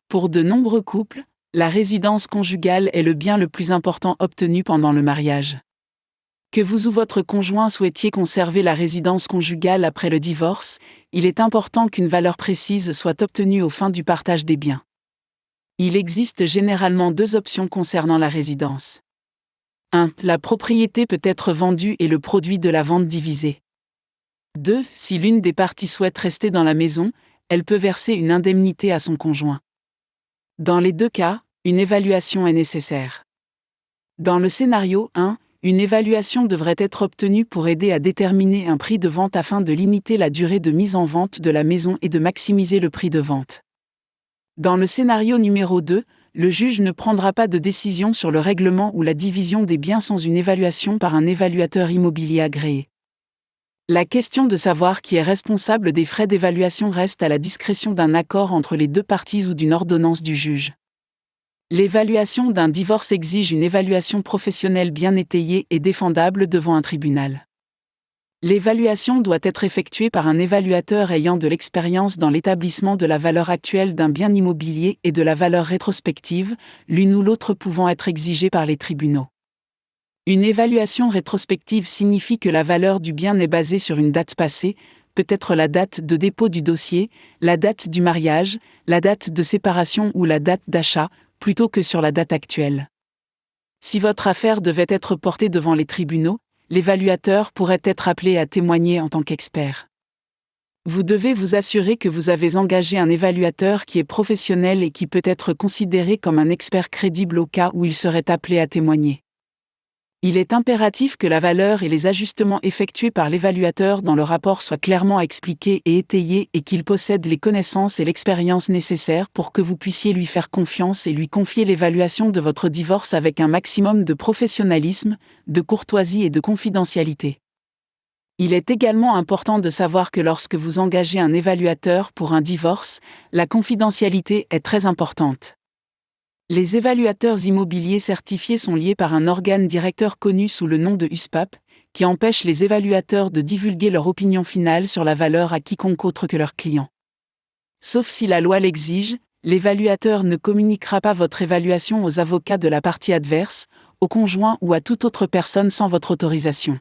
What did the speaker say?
Pour de nombreux couples, la résidence conjugale est le bien le plus important obtenu pendant le mariage. Que vous ou votre conjoint souhaitiez conserver la résidence conjugale après le divorce, il est important qu'une valeur précise soit obtenue aux fins du partage des biens. Il existe généralement 2 options concernant la résidence. 1. La propriété peut être vendue et le produit de la vente divisé. 2. Si l'une des parties souhaite rester dans la maison, elle peut verser une indemnité à son conjoint. Dans les 2 cas, une évaluation est nécessaire. Dans le scénario 1, une évaluation devrait être obtenue pour aider à déterminer un prix de vente afin de limiter la durée de mise en vente de la maison et de maximiser le prix de vente. Dans le scénario numéro 2, le juge ne prendra pas de décision sur le règlement ou la division des biens sans une évaluation par un évaluateur immobilier agréé. La question de savoir qui est responsable des frais d'évaluation reste à la discrétion d'un accord entre les 2 parties ou d'une ordonnance du juge. L'évaluation d'un divorce exige une évaluation professionnelle bien étayée et défendable devant un tribunal. L'évaluation doit être effectuée par un évaluateur ayant de l'expérience dans l'établissement de la valeur actuelle d'un bien immobilier et de la valeur rétrospective, l'une ou l'autre pouvant être exigée par les tribunaux. Une évaluation rétrospective signifie que la valeur du bien est basée sur une date passée, peut-être la date de dépôt du dossier, la date du mariage, la date de séparation ou la date d'achat, plutôt que sur la date actuelle. Si votre affaire devait être portée devant les tribunaux, l'évaluateur pourrait être appelé à témoigner en tant qu'expert. Vous devez vous assurer que vous avez engagé un évaluateur qui est professionnel et qui peut être considéré comme un expert crédible au cas où il serait appelé à témoigner. Il est impératif que la valeur et les ajustements effectués par l'évaluateur dans le rapport soient clairement expliqués et étayés et qu'il possède les connaissances et l'expérience nécessaires pour que vous puissiez lui faire confiance et lui confier l'évaluation de votre divorce avec un maximum de professionnalisme, de courtoisie et de confidentialité. Il est également important de savoir que lorsque vous engagez un évaluateur pour un divorce, la confidentialité est très importante. Les évaluateurs immobiliers certifiés sont liés par un organe directeur connu sous le nom de USPAP, qui empêche les évaluateurs de divulguer leur opinion finale sur la valeur à quiconque autre que leurs clients. Sauf si la loi l'exige, l'évaluateur ne communiquera pas votre évaluation aux avocats de la partie adverse, au conjoint ou à toute autre personne sans votre autorisation.